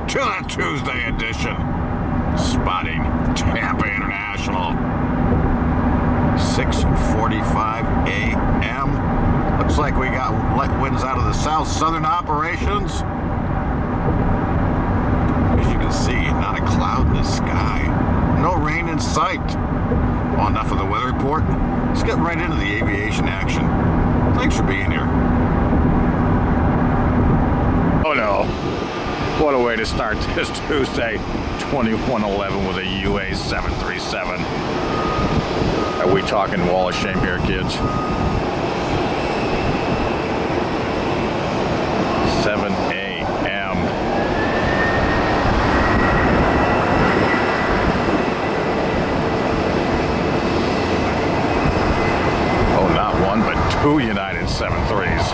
to the Tuesday edition. Spotting Tampa International. 6:45 a.m. Looks like we got light winds out of the south. Southern operations. As you can see, not a cloud in the sky. No rain in sight. Well, enough of the weather report. Let's get right into the aviation action. Thanks for being here. Oh no. What a way to start this Tuesday, 2111 with a UA 737. Are we talking wall of shame here, kids? 7 a.m. Oh, not one, but two United 7-3s.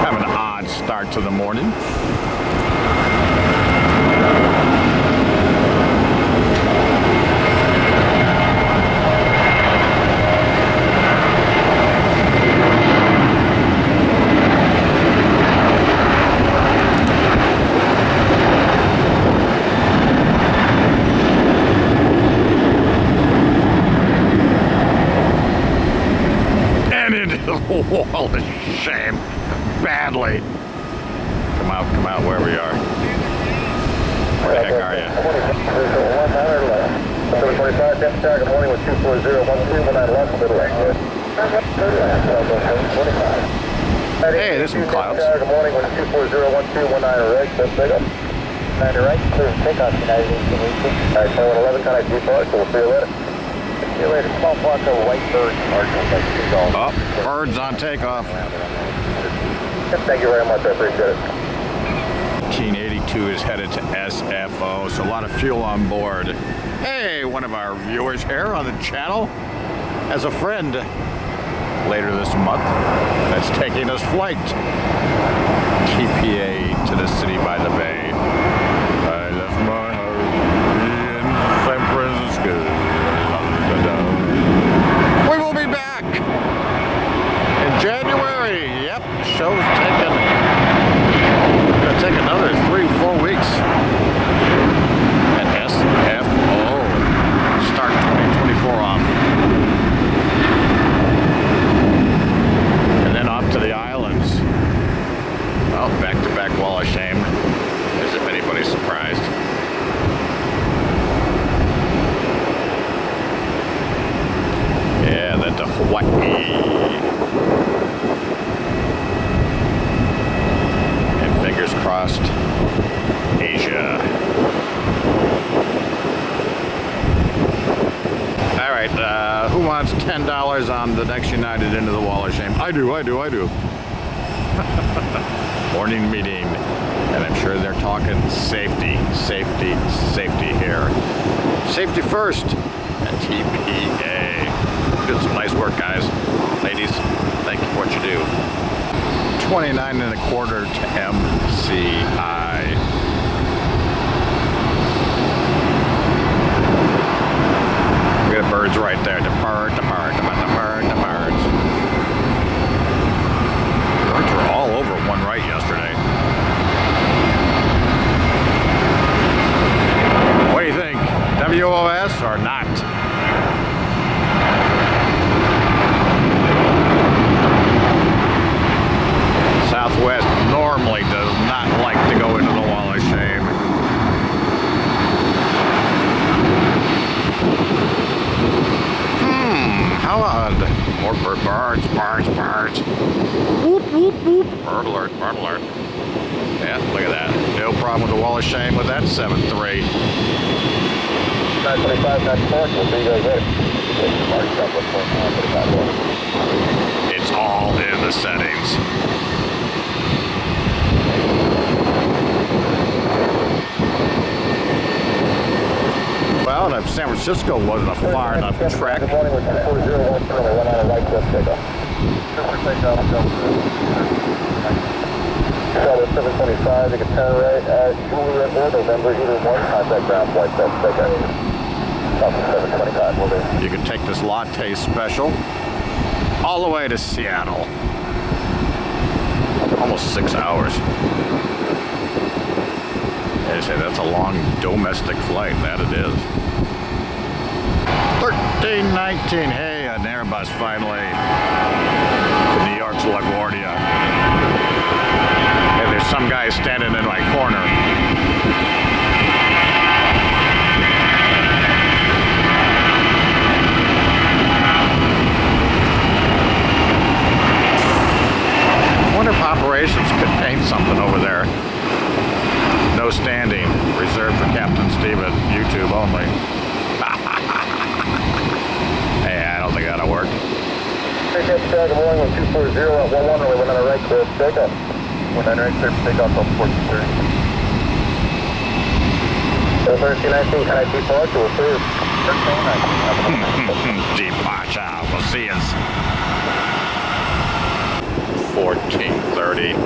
Kind of an odd start to the morning. Wall of shame. Badly. Come out where we are. Where the heck are you? 725, good morning with 240-12, Hey, there's some clouds. Good morning with 240-12, right, that's big up. 90 right, clear takeoff, United 18. Alright, 11, kind of depart, so we'll see you later. See you later. Small block of white birds, marginal like $2. Oh, birds on takeoff. Thank you very much, I appreciate it. 1882 is headed to SFO, so a lot of fuel on board. Hey, one of our viewers here on the channel has a friend later this month that's taking us flight. TPA to the city by the bay. I left my heart in San Francisco. We will be back in January. Yep, show's taken. Gonna take another 3-4 weeks at SFO. Start 2024 off. And then off to the islands. Well, back-to-back wall of shame, as if anybody's surprised. Yeah, then to Hawaii. And fingers crossed, Asia. All right, who wants $10 on the next United into the wall of shame? I do. Morning meeting, and I'm sure they're talking safety here. Safety first at TPA. Did some nice work, guys. Ladies, thank you for what you do. 29.25 to MCI. We got birds right there. The birds. Birds were all over one right yesterday. What do you think? WOS or not? Southwest normally does not like to go into the wall of shame. How odd. More birds. Whoop. Bird alert. Yeah, look at that. No problem with the wall of shame with that 7-3. 925, 94, we'll see you guys later. It's all in the settings. Well, and if San Francisco wasn't a far enough trek. Good morning with 240-1, we'll run out of right clip takeoff. 725, you can turn right at Juliet or November, either one, contact ground flight, that's takeoff. 725, will do. You can take this latte special all the way to Seattle. Almost 6 hours. They say that's a long domestic flight. That it is. 1319. Hey, an Airbus finally to New York's LaGuardia. Hey, there's some guy standing in my corner. I wonder if operations could paint something over there. No standing, reserved for Captain Steven, YouTube only. Hey, I don't think that'll work. Hey, good morning, 240 at 11, we went on a right clear for takeoff. Went on right clear for takeoff on 1430. 1319, can I depart? We'll see you. 1319. Departure, we'll see you. 1430.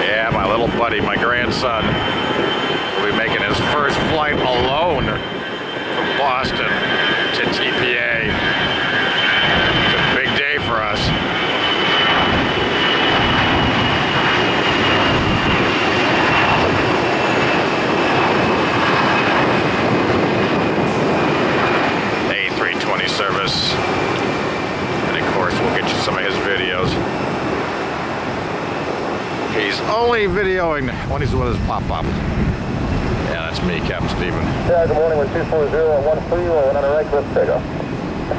Yeah, my little buddy, my grandson, will be making his first flight alone from Boston to TPA. It's a big day for us. A320 service. And of course, we'll get you some of his videos. He's only videoing when he's with his pop-up. Yeah, that's me, Captain Steven. Yeah, good morning, 240 at 13, we went on a right cliff takeoff.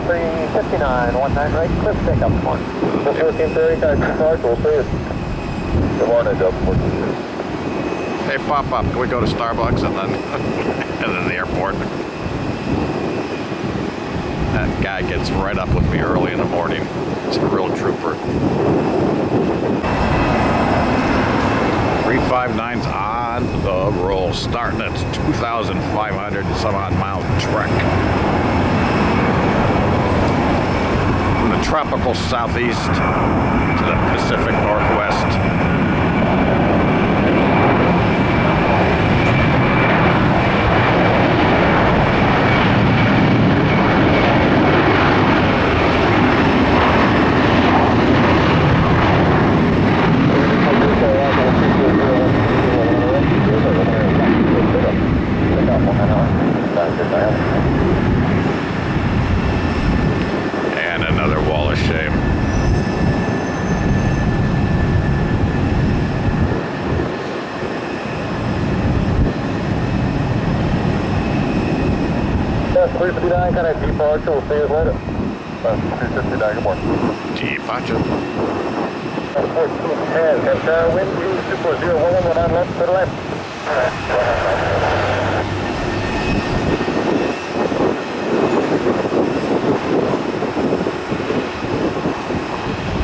359, 19 right cliff takeoff, come on. 1430, can I depart? We'll see you. Good morning, Delta 1430. Hey, pop-up, can we go to Starbucks and then, and then the airport? That guy gets right up with me early in the morning. It's a real trooper. 359's on the roll, starting at 2,500 and some odd mile trek. From the tropical southeast to the Pacific Northwest. And another wall of shame. Yeah, 359, can I depart? We'll see you later. 359, good morning. Departure. 1410, that's wind 240, went on left to the left.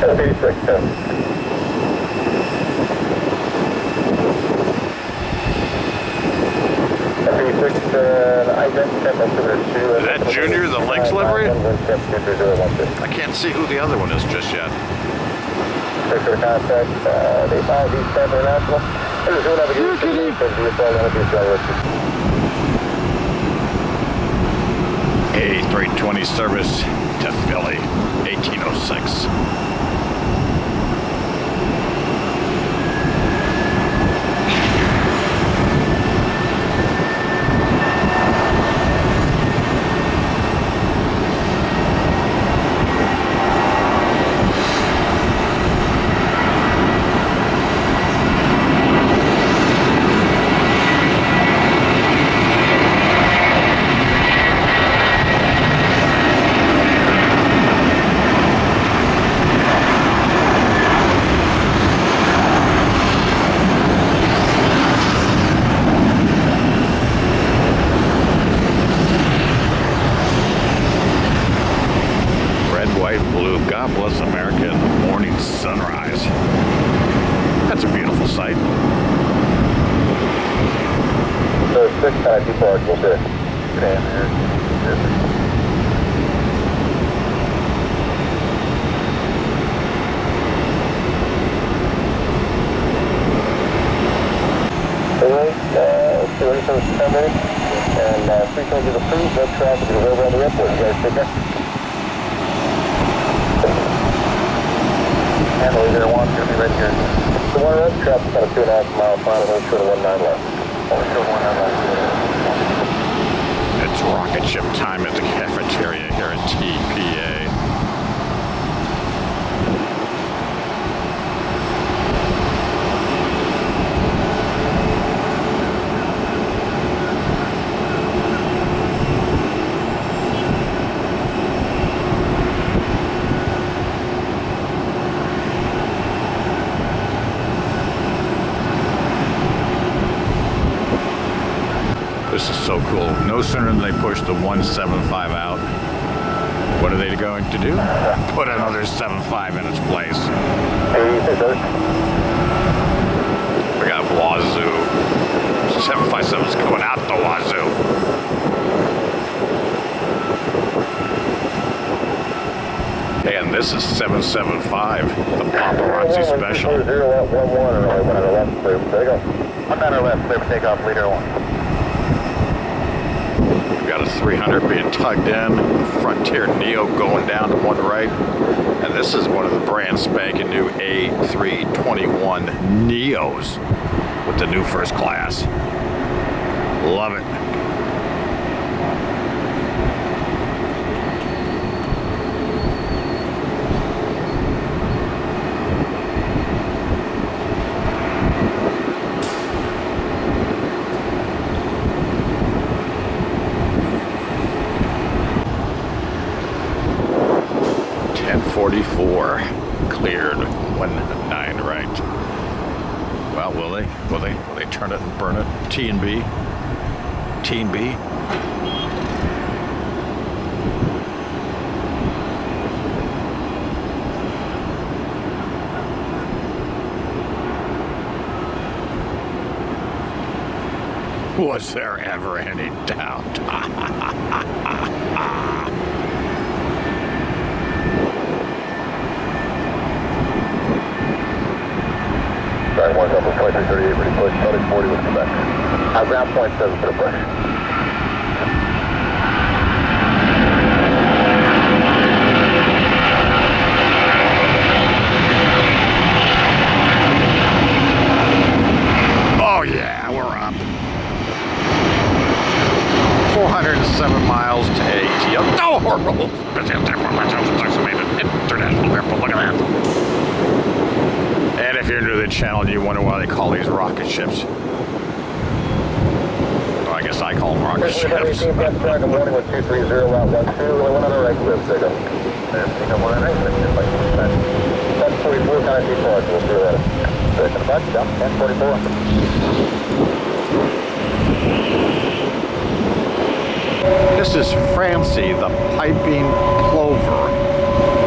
That's 8610. Is that Junior, the Lakes livery? I can't see who the other one is just yet. A320 service to Philly, 1806. God bless America in the morning sunrise. That's a beautiful sight. So 6 depart, we'll see. Good afternoon. first 10 minutes, and frequency is approved, no traffic is over on the airport. You guys take care. And the leader one, going to be right here. The one right, traffic on a 2.5 mile final, hold short of 19 left. Hold short of 19 left. It's rocket ship time at the cafeteria here at TPA. This is so cool. No sooner than they push the 175 out, what are they going to do? Put another 75 in its place. We got Wazoo. 757's going out the Wazoo. And this is 775, the paparazzi special. 0 at 11, runway 1 on left, clear for takeoff. 1 on left, clear for takeoff, leader 1. Got a 300 being tugged in, Frontier Neo going down to one right, and this is one of the brand spanking new A321 Neos with the new first class. Love it. Cleared 19 right. Well, will they? Will they turn it and burn it? T&B. T&B. Was there ever any doubt? Sorry, 1 up with 2338, pretty push, starting 40 with Quebec. Ground point 7 for the push. Oh yeah, we're up. 407 miles to ATL. International Airport, look at that. And if you're new to the channel and you wonder why they call these rocket ships, well, I guess I call them rocket ships. Good morning with 230 out 12, really one on the right, clear for takeoff. Take up 1 on right, that's 44 kind of departure, we'll see you later. Second bunch, jump, 1044. This is Francie, the piping plover,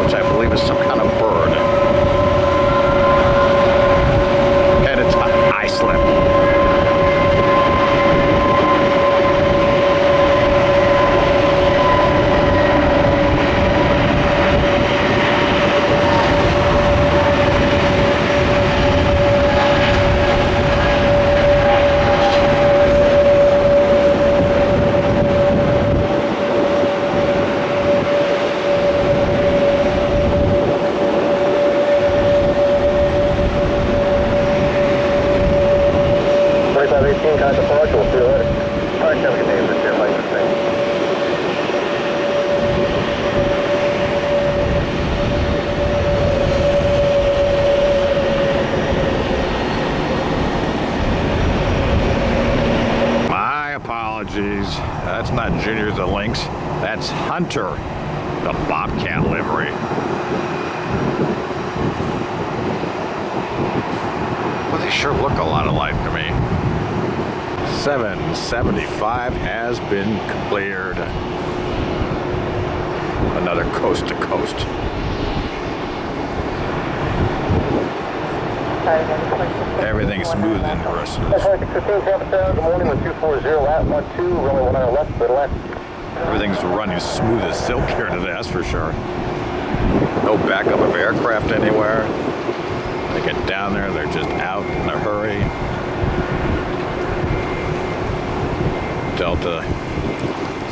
which I believe is some kind of bird. Headed to Iceland. That's not Junior the Lynx. That's Hunter, the Bobcat livery. Well, they sure look a lot alike to me. 775 has been cleared. Another coast to coast. Everything's smooth and aggressive. Good morning with 240 at 12, runway 1 on the left, to the left. Everything's running smooth as silk here today, that's for sure. No backup of aircraft anywhere. They get down there, they're just out in a hurry. Delta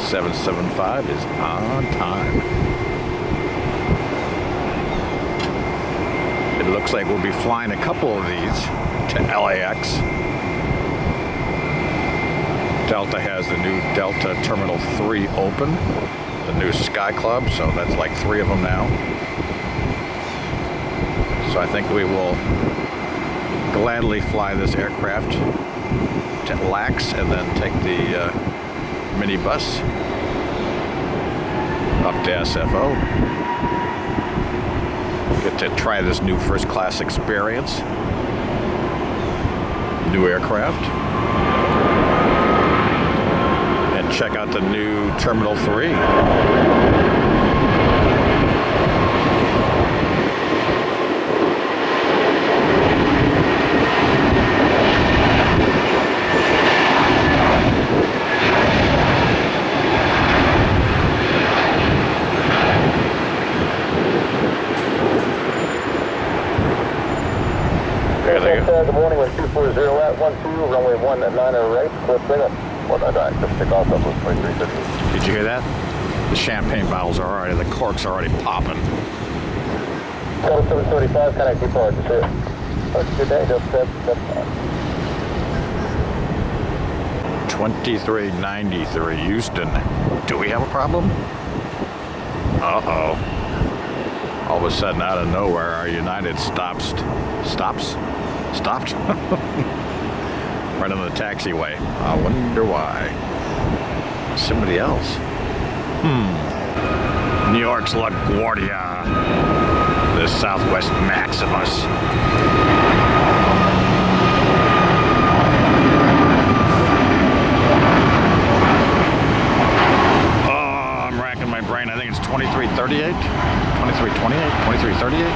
775 is on time. It looks like we'll be flying a couple of these to LAX. Delta has the new Delta Terminal 3 open, the new Sky Club, so that's like 3 of them now. So I think we will gladly fly this aircraft to LAX and then take the minibus up to SFO. Get to try this new first class experience. New aircraft. And check out the new Terminal 3. Good morning, with 240 at 12, runway 19 right, clear signal. 199, just take off, that was 2350. Did you hear that? The champagne bottles are already, the corks are already popping. Total 735, kind of depart, just here. Good day, just set. 2393 Houston. Do we have a problem? Uh-oh. All of a sudden, out of nowhere, our United stopped right on the taxiway. I wonder why. Somebody else. New York's LaGuardia. The Southwest Maximus. Oh, I'm racking my brain. I think it's 2338, 2328, 2338.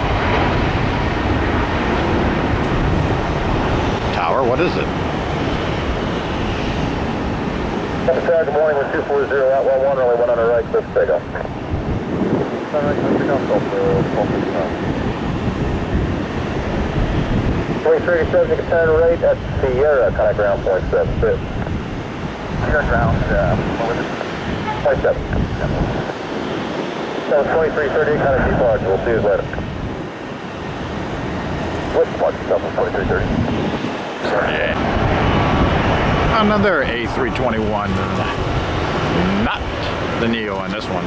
Tower, what is it? Good morning, with 240 at 11, runway 1 on the right, clear takeoff. Alright, clear takeoff, off the 2337, you can turn right at Sierra, kind of ground point 76. Sierra ground, what was it? 27. So 2330, kind of departure, we'll see you later. What's departure, 2330? Yeah. Another A321, not the Neo on this one.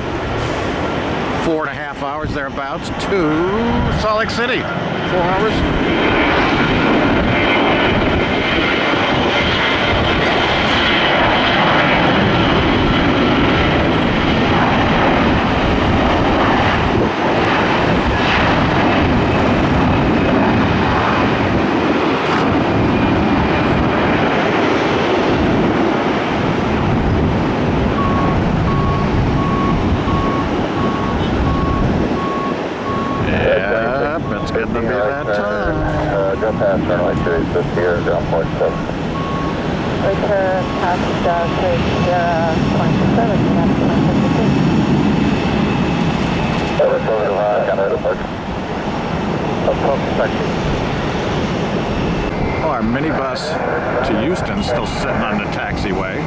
4.5 hours thereabouts to Salt Lake City. 4 hours. Go past runway 2, this here, ground point 7. Return past Sierra 27, that's 152. Over to high, kind of departure. Oh, our minibus to Houston still sitting on the taxiway.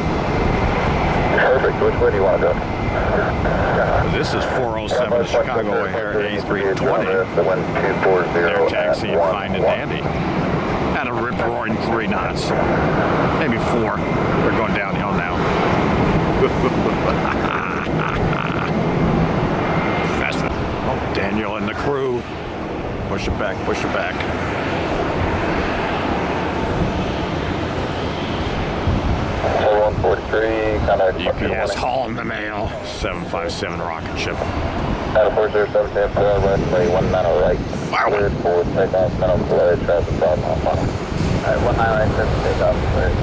Perfect, which way do you want to go? This is 407 Chicago O'Hare A320. They're taxiing fine and dandy. At a rip-roaring 3 knots. Maybe 4. They're going downhill now. Fast. Oh, Daniel and the crew. Push it back, push it back. UPS hauling the mail. 757 rocket ship. Out 407 Tampa, runway 19 right. Cleared for takeoff, minimum delay, traffic problem on final. Alright, 19 right, clear for takeoff, cleared,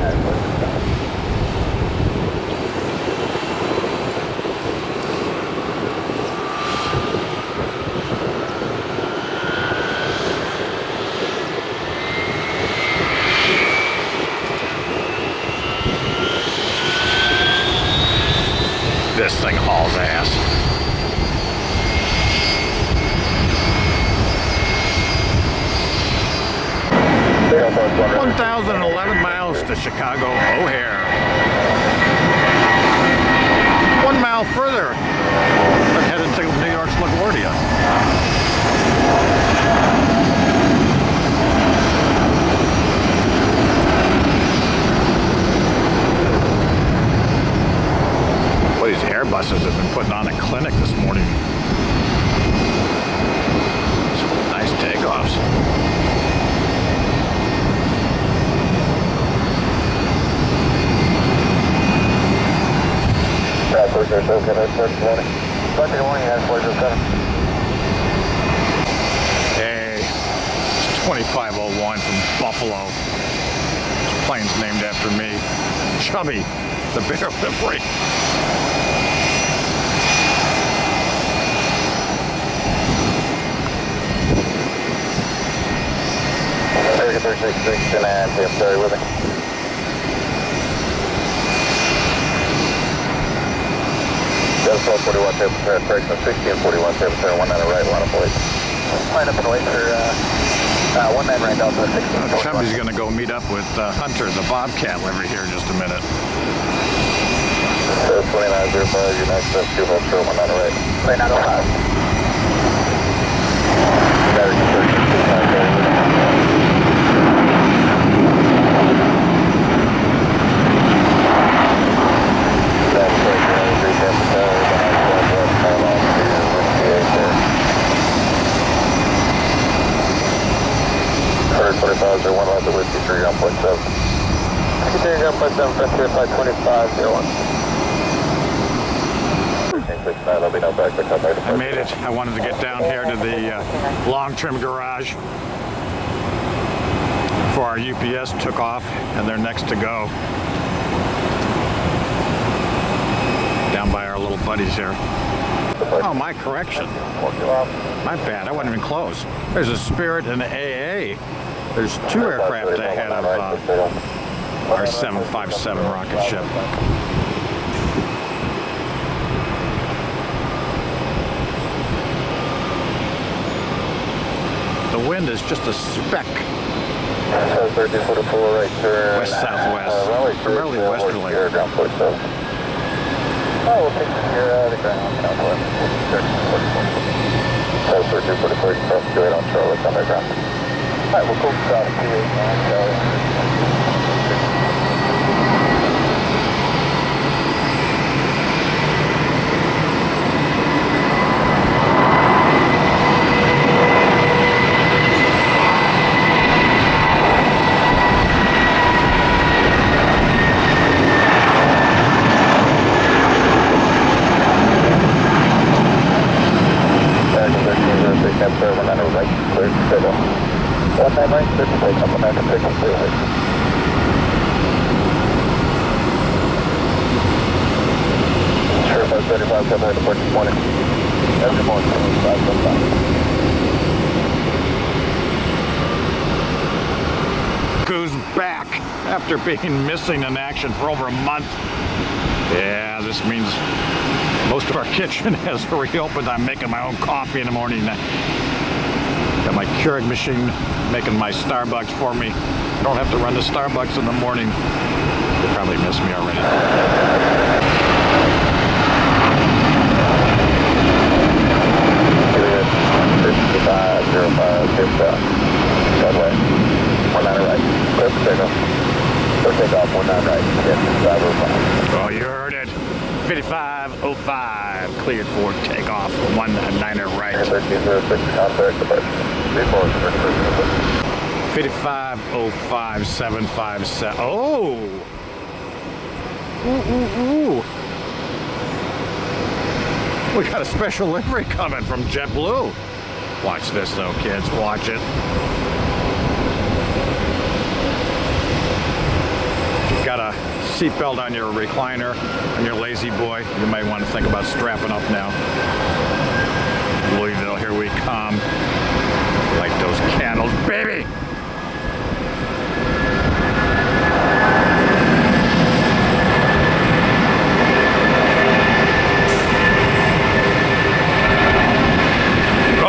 This thing hauls ass. takeoff, 1,011 miles to Chicago O'Hare. 1 mile further. They're headed to New York's LaGuardia. Well, these Airbuses have been putting on a clinic this morning. Some nice takeoffs. First morning. Good morning, guys. 407. Hey, it's 2501 from Buffalo. This plane's named after me. Chubby, the bear livery. American 366 and I'm sorry with me. That's 1241 Tampa, correction 1641 Tampa, 19 right, line up wait. Line up and wait for 19 right down to the 16. Chubby's gonna go meet up with Hunter, the Bobcat livery here in just a minute. 2905, your next up, 2 hold short, 19 right. 2905. One left of whiskey, 3 gun point 7. Secretary gun point 7, Frontier 52501. There'll be no back to come back. I made it. I wanted to get down here to the long-term garage before our UPS took off, and they're next to go. Down by our little buddies here. Oh, my correction. My bad. I wasn't even close. There's a Spirit and an AA. There's 2 aircraft ahead of our 757 rocket ship. The wind is just a speck. West-southwest, primarily westerly. Oh, we'll take the ground southwest. 1344, you cross 28 on Charlotte, on that ground. Alright, we'll go south 289. Goes back after being missing in action for over a month. Yeah, this means most of our kitchen has reopened. I'm making my own coffee in the morning. Got my Keurig machine making my Starbucks for me. Don't have to run to Starbucks in the morning. They probably miss me already. 5505, runway, 19 right, clear for takeoff. So takeoff, 19 right, 5505. Oh, you heard it. 5505, cleared for takeoff, 19 right. 1306, contact departure. 5505 757. Oh! Ooh. We got a special livery coming from JetBlue. Watch this though, kids. Watch it. If you've got a seatbelt on your recliner, on your lazy boy, you might want to think about strapping up now. Louisville, here we come. Light those candles, baby!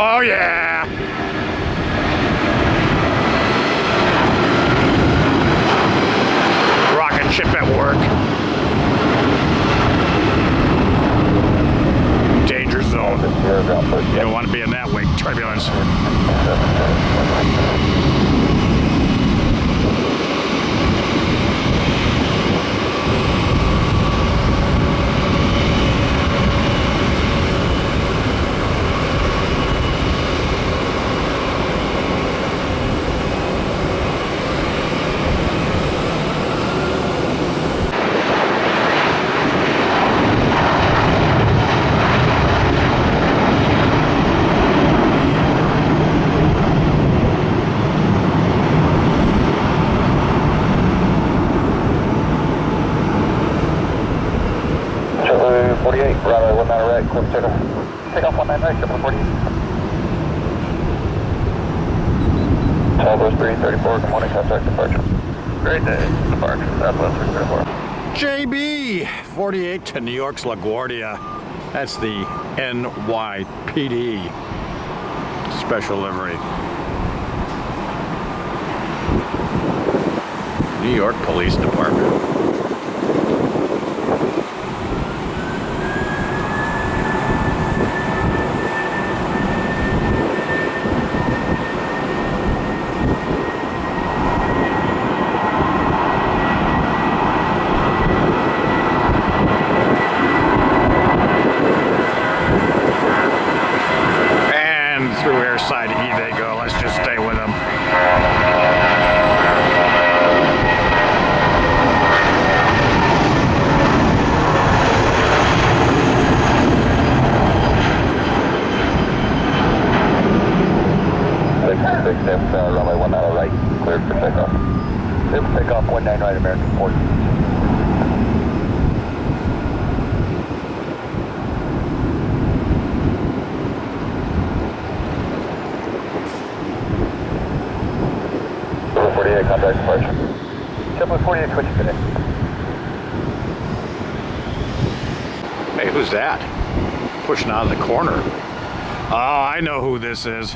Oh yeah! Rocket ship at work. clear for takeoff. Takeoff 19 right, JetBlue 40. Southwest 334, good morning, contact departure. Great day, departure, Southwest 334. JB 48 to New York's LaGuardia. That's the NYPD special livery. New York Police Department. Through airside E they go. Let's just stay with them. Runway 19 right, cleared for takeoff. Cleared for takeoff 19 right, American port. Contact departure. JetBlue 48, switch today. Hey, who's that? Pushing out of the corner. Oh, I know who this is.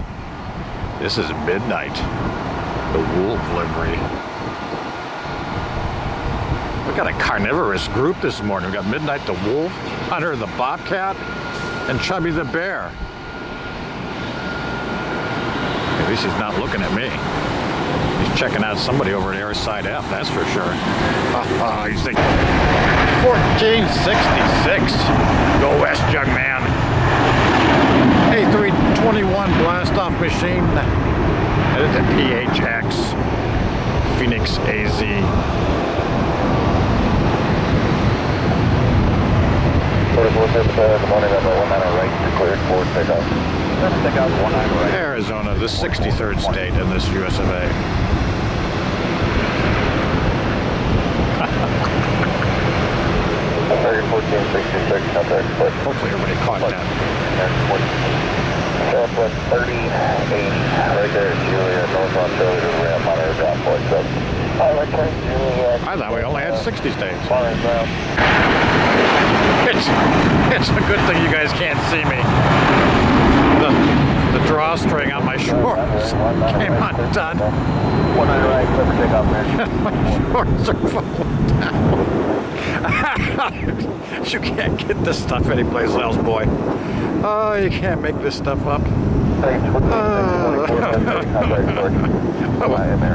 This is Midnight. The Wolf livery. We got a carnivorous group this morning. We got Midnight the Wolf, Hunter the Bobcat, and Chubby the Bear. At least he's not looking at me. He's checking out somebody over at Airside F, that's for sure. He's thinking 1466. Go west, young man. A321 blast-off machine. Headed to PHX. Phoenix AZ. Good morning, runway 19 right, cleared for takeoff. Takeoff 19 right. Arizona, the 63rd state in this US of A. American 1466, contact departure. Hopefully everybody caught that. Southwest 3080, right there at Juliet, north on Charlie to the ramp, monitor drop point 7. Right there at Juliet. I thought we only had 60 states. Far as well. It's a good thing you guys can't see me. The drawstring on my shorts came undone. 19 right, clear for takeoff, man. My shorts are falling down. You can't get this stuff anyplace else, boy. Oh, you can't make this stuff up.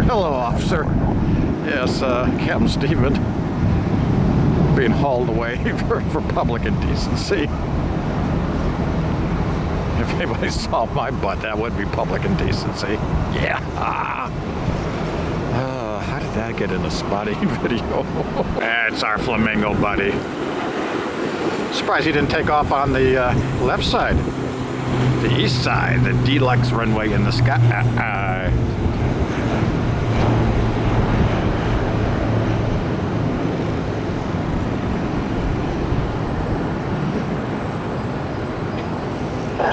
Hello, officer. Yes, Captain Stephen. Being hauled away for public indecency. If anybody saw my butt, that would be public indecency. Yeah. How did that get in a spotting video? That's our flamingo buddy. Surprised he didn't take off on the left side. The east side, the deluxe runway in the sky.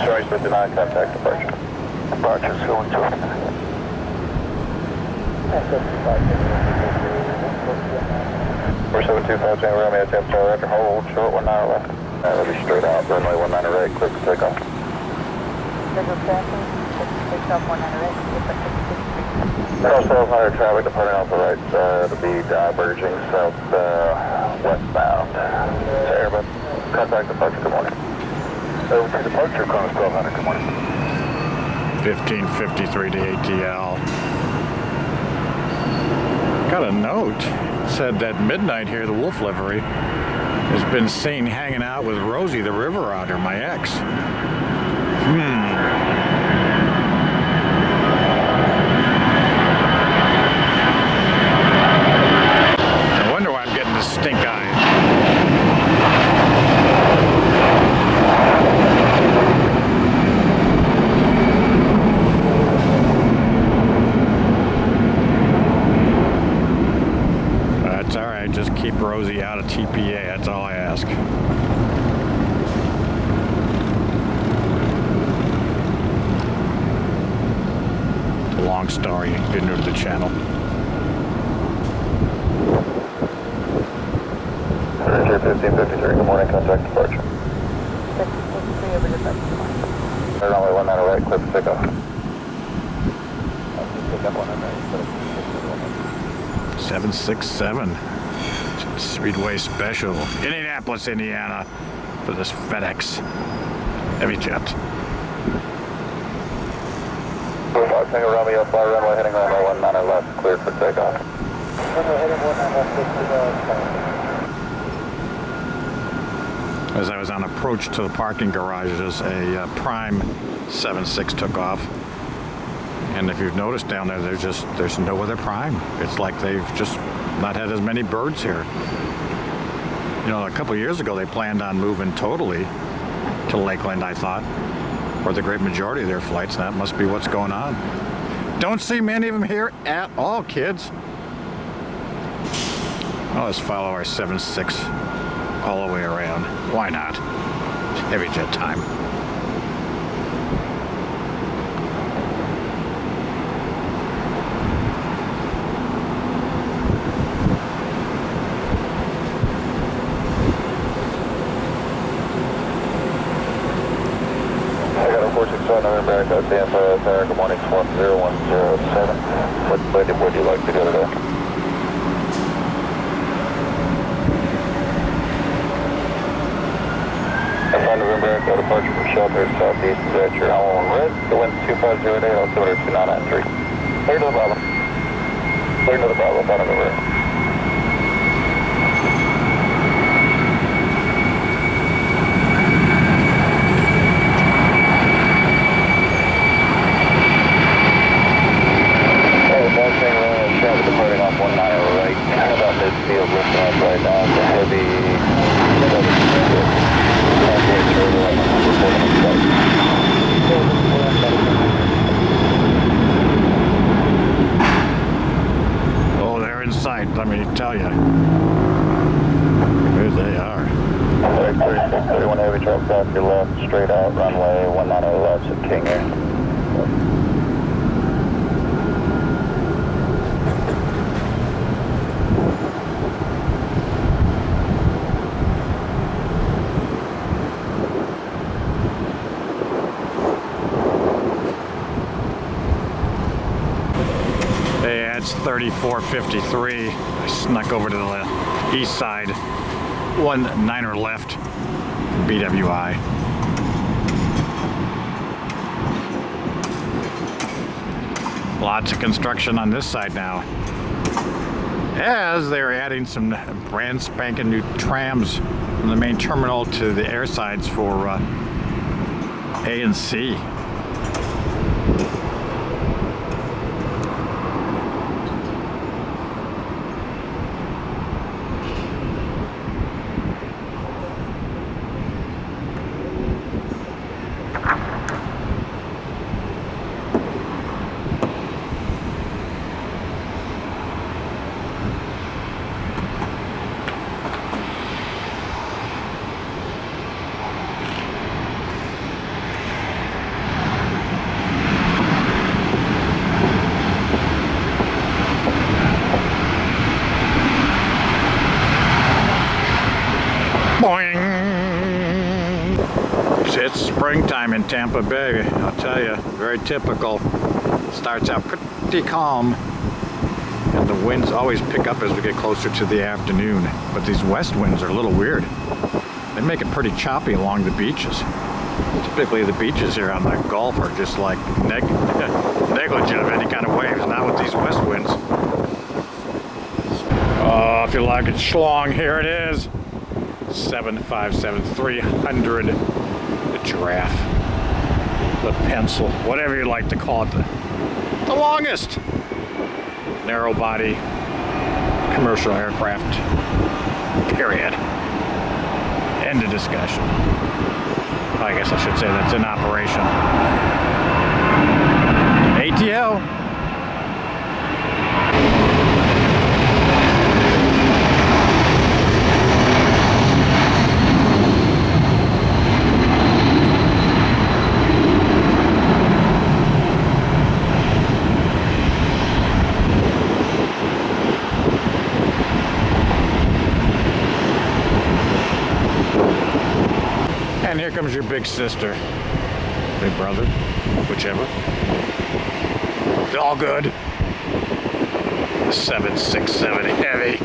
Choice with denied contact departure. Departure's going to. 472 Romeo, Tampa, record hold, short 19 left. That'll be straight out, runway 19 right, clear for takeoff. Cross 1200 traffic departing off the right side to be diverging south westbound. Airbus, contact departure, good morning. Over to departure, Cross 1200, good morning. 1553 to ATL. Got a note. It said that Midnight here, the Wolf livery, has been seen hanging out with Rosie the River Otter, my ex. I wonder why I'm getting this stink eye. That's all right. Just keep Rosie out of TPA. That's all I ask. long story if you're new to the channel. Ranger 1553, good morning, contact departure. 653 over dispatch, good morning. Runway 19 right, clear for takeoff. Pick up 100. 767 Speedway Special, Indianapolis, Indiana, for this FedEx heavy jet. 45 Tango Romeo, fly runway heading runway 19 left, cleared for takeoff. Runway heading 19 left, As I was on approach to the parking garages, a Prime 76 took off. And if you've noticed down there, there's no other Prime. It's like they've just not had as many birds here. You know, a couple of years ago, they planned on moving totally to Lakeland, I thought, or the great majority of their flights. That must be what's going on. Don't see many of them here at all, kids. Well, let's follow our 76 all the way around. Why not? It's heavy jet time. November, Tampa, good morning, Swarm 0107. What would you like to go today? November, departure from shelter southeast at your Owl Red. The wind 2508, altimeter 2993. Clear to the Bravo. Clear to the Bravo, bottom of the room. Departing off 19 right, kind of about midfield, lifting off right now. It's a heavy, Oh, they're in sight, let me tell you. There they are. 31 heavy trucks off your left, straight out, runway 19 left at King Air. It's 3453. I snuck over to the east side. 19er left. BWI. Lots of construction on this side now, as they're adding some brand spanking new trams from the main terminal to the air sides for A and C. Boing! It's springtime in Tampa Bay, I'll tell you, very typical. Starts out pretty calm, and the winds always pick up as we get closer to the afternoon. But these west winds are a little weird. They make it pretty choppy along the beaches. Typically the beaches here on the Gulf are just like negligent of any kind of waves, not with these west winds. Oh, if you like it schlong, here it is. 757-300, the giraffe, the pencil, whatever you like to call it, the longest narrow body commercial aircraft, period. End of discussion. I guess I should say that's in operation. ATL. comes your big sister, big brother, whichever. It's all good. 767 heavy.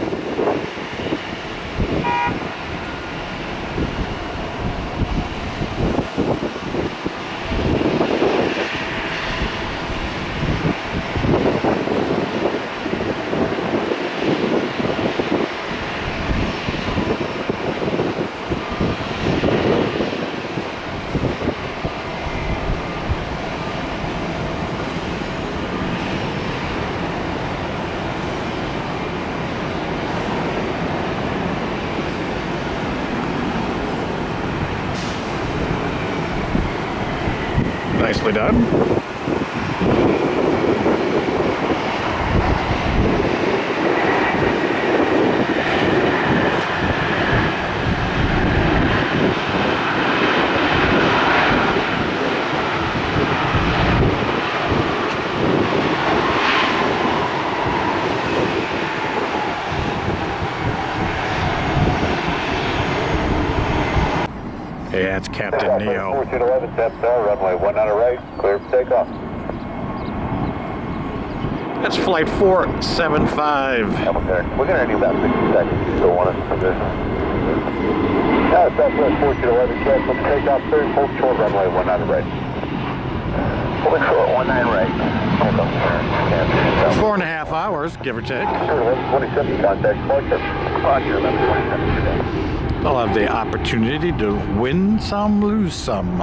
Nicely done. Yeah, it's Captain Neo. 1411, Tampa, runway 19 right, clear for takeoff. That's flight 475. Okay, we're going to need about 60 seconds to go on in position. Southwest 1411, cancel takeoff, clear, full short runway 19 right. Full short 19 right. Takeoff. 4.5 hours, give or take. Sure, 1127, contact departure. Departure, 1127 today. They'll have the opportunity to win some, lose some.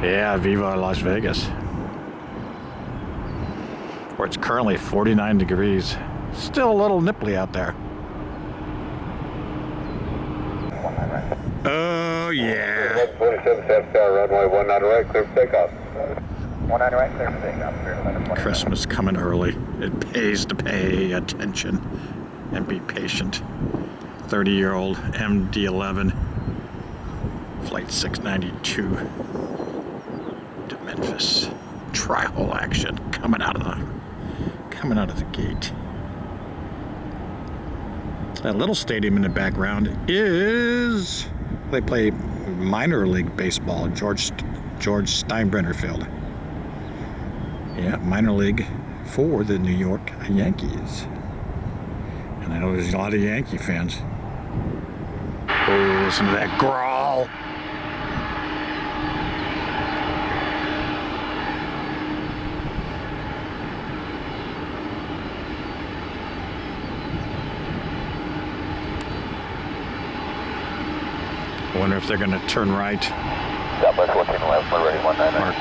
Yeah, Viva Las Vegas. Where it's currently 49 degrees. Still a little nipply out there. Oh, yeah. 27, South Tower, runway 19 right, clear for takeoff. 19 right, clear for takeoff. Christmas coming early. It pays to pay attention and be patient. 30-year-old MD11, flight 692 to Memphis. Tri-hole action coming out of the gate. That little stadium in the background is they play minor league baseball. George Steinbrenner Field. Yeah, minor league for the New York Yankees. And I know there's a lot of Yankee fans. Oh, listen to that growl. I wonder if they're going to turn right Southwest 1411, we're ready 19 or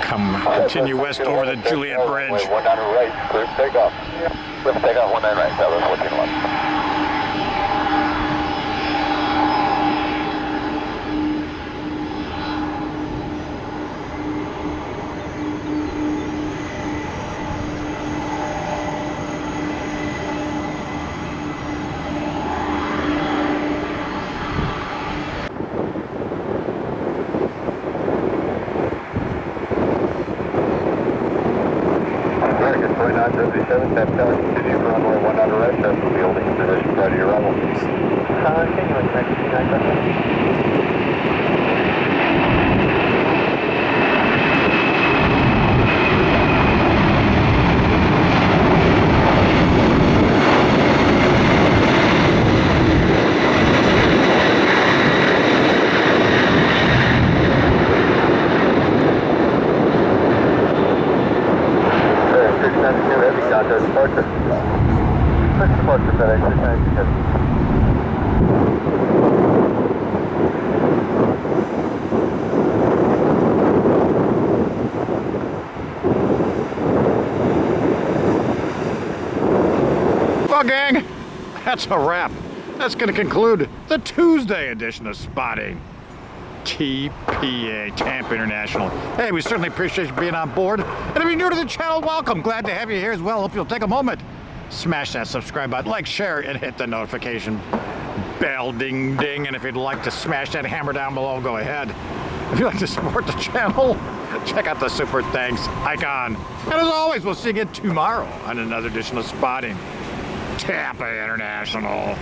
continue west over the Juliet Bridge. 19 right, clear for takeoff. Clear for takeoff, 19 right, Southwest 1411. American 4977, Tampa, continue for runway 19 right, that's the holding position prior to your arrival. Continuing, 19 heavy, contact departure. Quick departure, FedEx 692 heavy. Well, gang, that's a wrap. That's going to conclude the Tuesday edition of Spotting. TPA, Tampa International. Hey, we certainly appreciate you being on board. And if you're new to the channel, welcome. Glad to have you here as well. Hope you'll take a moment, smash that subscribe button, like, share, and hit the notification bell, ding, ding. And if you'd like to smash that hammer down below, go ahead. If you'd like to support the channel, check out the super thanks icon. And as always, we'll see you again tomorrow on another edition of Spotting Tampa International.